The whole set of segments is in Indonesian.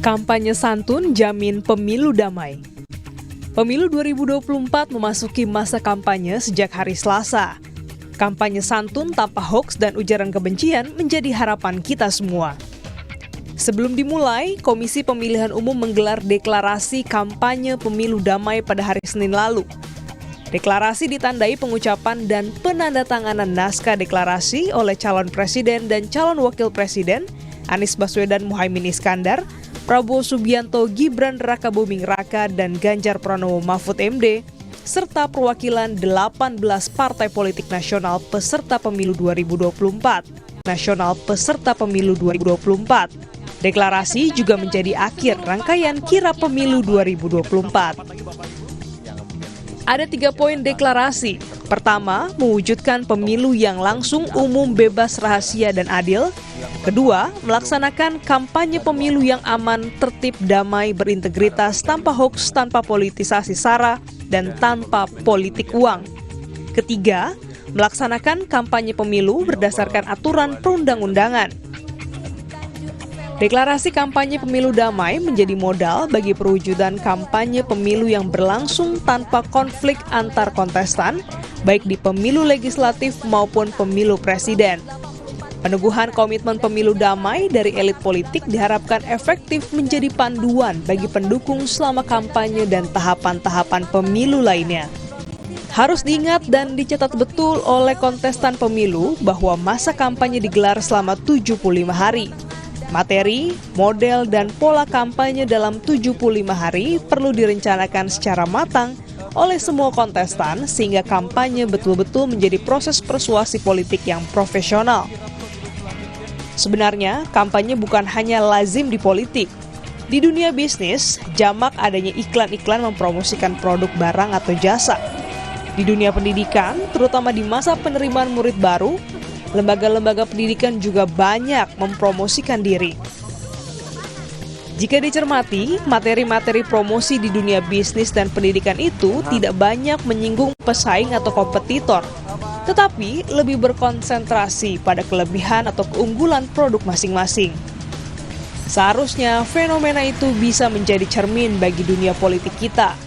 Kampanye santun jamin pemilu damai. Pemilu 2024 memasuki masa kampanye sejak hari Selasa. Kampanye santun tanpa hoaks dan ujaran kebencian menjadi harapan kita semua. Sebelum dimulai, Komisi Pemilihan Umum menggelar deklarasi kampanye pemilu damai pada hari Senin lalu. Deklarasi ditandai pengucapan dan penandatanganan naskah deklarasi oleh calon presiden dan calon wakil presiden Anies Baswedan Muhaimin Iskandar, Prabowo Subianto Gibran Rakabuming Raka, dan Ganjar Pranowo Mahfud MD, serta perwakilan 18 partai politik nasional peserta pemilu 2024. Deklarasi juga menjadi akhir rangkaian kirap pemilu 2024. Ada 3 poin deklarasi. Pertama, mewujudkan pemilu yang langsung, umum, bebas, rahasia, dan adil. Kedua, melaksanakan kampanye pemilu yang aman, tertib, damai, berintegritas, tanpa hoaks, tanpa politisasi sara, dan tanpa politik uang. Ketiga, melaksanakan kampanye pemilu berdasarkan aturan perundang-undangan. Deklarasi kampanye pemilu damai menjadi modal bagi perwujudan kampanye pemilu yang berlangsung tanpa konflik antar kontestan, baik di pemilu legislatif maupun pemilu presiden. Peneguhan komitmen pemilu damai dari elit politik diharapkan efektif menjadi panduan bagi pendukung selama kampanye dan tahapan-tahapan pemilu lainnya. Harus diingat dan dicatat betul oleh kontestan pemilu bahwa masa kampanye digelar selama 75 hari. Materi, model, dan pola kampanye dalam 75 hari perlu direncanakan secara matang oleh semua kontestan sehingga kampanye betul-betul menjadi proses persuasi politik yang profesional. Sebenarnya, kampanye bukan hanya lazim di politik. Di dunia bisnis, jamak adanya iklan-iklan mempromosikan produk barang atau jasa. Di dunia pendidikan, terutama di masa penerimaan murid baru, lembaga-lembaga pendidikan juga banyak mempromosikan diri. Jika dicermati, materi-materi promosi di dunia bisnis dan pendidikan itu tidak banyak menyinggung pesaing atau kompetitor, tetapi lebih berkonsentrasi pada kelebihan atau keunggulan produk masing-masing. Seharusnya fenomena itu bisa menjadi cermin bagi dunia politik kita.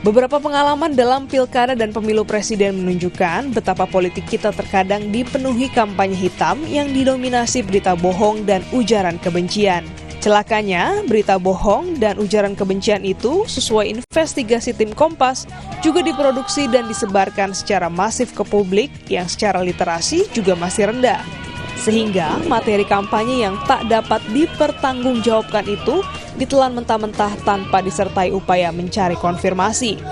Beberapa pengalaman dalam pilkada dan pemilu presiden menunjukkan betapa politik kita terkadang dipenuhi kampanye hitam yang didominasi berita bohong dan ujaran kebencian. Celakanya, berita bohong dan ujaran kebencian itu sesuai investigasi tim Kompas juga diproduksi dan disebarkan secara masif ke publik yang secara literasi juga masih rendah. Sehingga materi kampanye yang tak dapat dipertanggungjawabkan itu ditelan mentah-mentah tanpa disertai upaya mencari konfirmasi.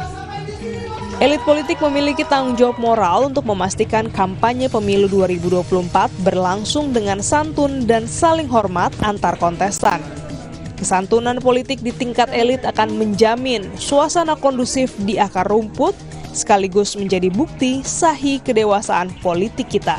Elit politik memiliki tanggung jawab moral untuk memastikan kampanye pemilu 2024 berlangsung dengan santun dan saling hormat antar kontestan. Kesantunan politik di tingkat elit akan menjamin suasana kondusif di akar rumput, sekaligus menjadi bukti sahih kedewasaan politik kita.